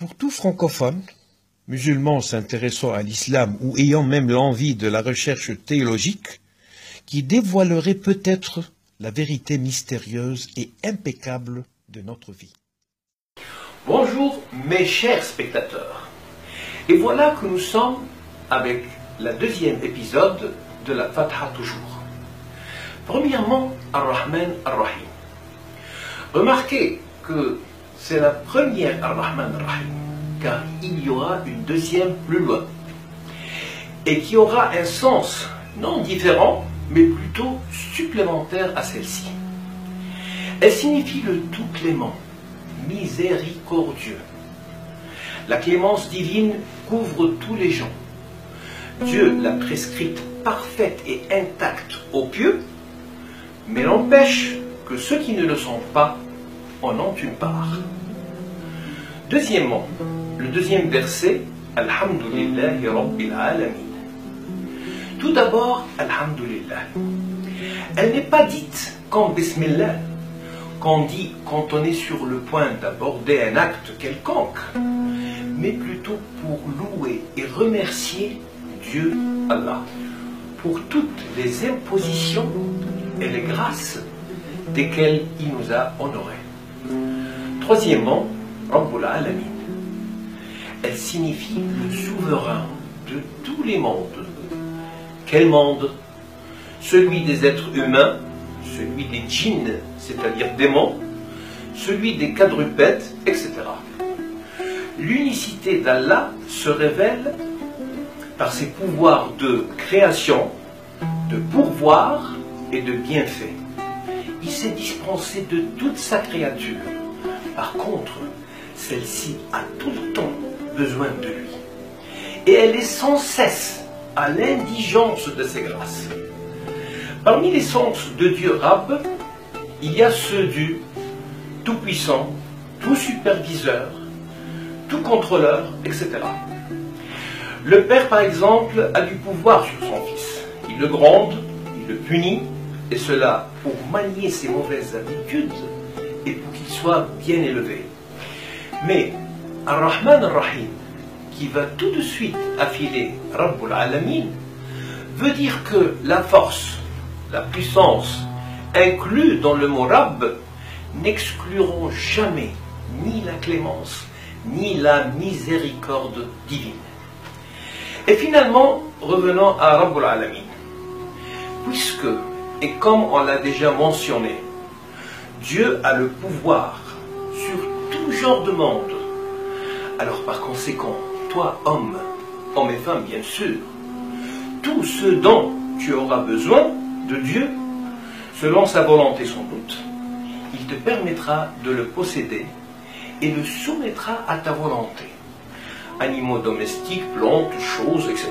Pour tout francophone, musulman s'intéressant à l'islam ou ayant même l'envie de la recherche théologique, qui dévoilerait peut-être la vérité mystérieuse et impeccable de notre vie. Bonjour mes chers spectateurs, et voilà que nous sommes avec le deuxième épisode de la Fatiha toujours. Premièrement, Ar-Rahman Ar-Rahim. Remarquez que c'est la première Ar-Rahman Ar-Rahim, car il y aura une deuxième plus loin, et qui aura un sens non différent, mais plutôt supplémentaire à celle-ci. Elle signifie le tout clément, miséricordieux. La clémence divine couvre tous les gens. Dieu l'a prescrite parfaite et intacte aux pieux, mais n'empêche que ceux qui ne le sont pas en ont une part. Deuxièmement, le deuxième verset, Alhamdulillahi Rabbil Alamin. Tout d'abord, Alhamdulillah. Elle n'est pas dite comme Bismillah, qu'on dit quand on est sur le point d'aborder un acte quelconque, mais plutôt pour louer et remercier Dieu, Allah, pour toutes les impositions et les grâces desquelles il nous a honorés. Troisièmement, Rabbul Alamin. Elle signifie le souverain de tous les mondes. Quel monde? Celui des êtres humains, celui des djinns, c'est-à-dire démons, celui des quadrupèdes, etc. L'unicité d'Allah se révèle par ses pouvoirs de création, de pourvoir et de bienfait. Il s'est dispensé de toute sa créature. Par contre, celle-ci a tout le temps besoin de lui. Et elle est sans cesse à l'indigence de ses grâces. Parmi les sens de Dieu Rab, il y a ceux du Tout-Puissant, Tout-Superviseur, Tout-Contrôleur, etc. Le Père, par exemple, a du pouvoir sur son Fils. Il le gronde, il le punit, et cela pour manier ses mauvaises habitudes et pour qu'il soit bien élevé. Mais Ar-Rahman Ar-Rahim, qui va tout de suite affiler Rabbul Alamin, veut dire que la force, la puissance, inclus dans le mot Rabb, n'excluront jamais ni la clémence, ni la miséricorde divine. Et finalement, revenons à Rabbul Alamin. Puisque, et comme on l'a déjà mentionné, Dieu a le pouvoir sur tout genre de monde. Alors par conséquent, toi, homme et femme bien sûr, tout ce dont tu auras besoin de Dieu, selon sa volonté sans doute, il te permettra de le posséder et le soumettra à ta volonté. Animaux domestiques, plantes, choses, etc.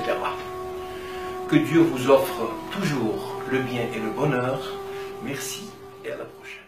Que Dieu vous offre toujours le bien et le bonheur. Merci et à la prochaine.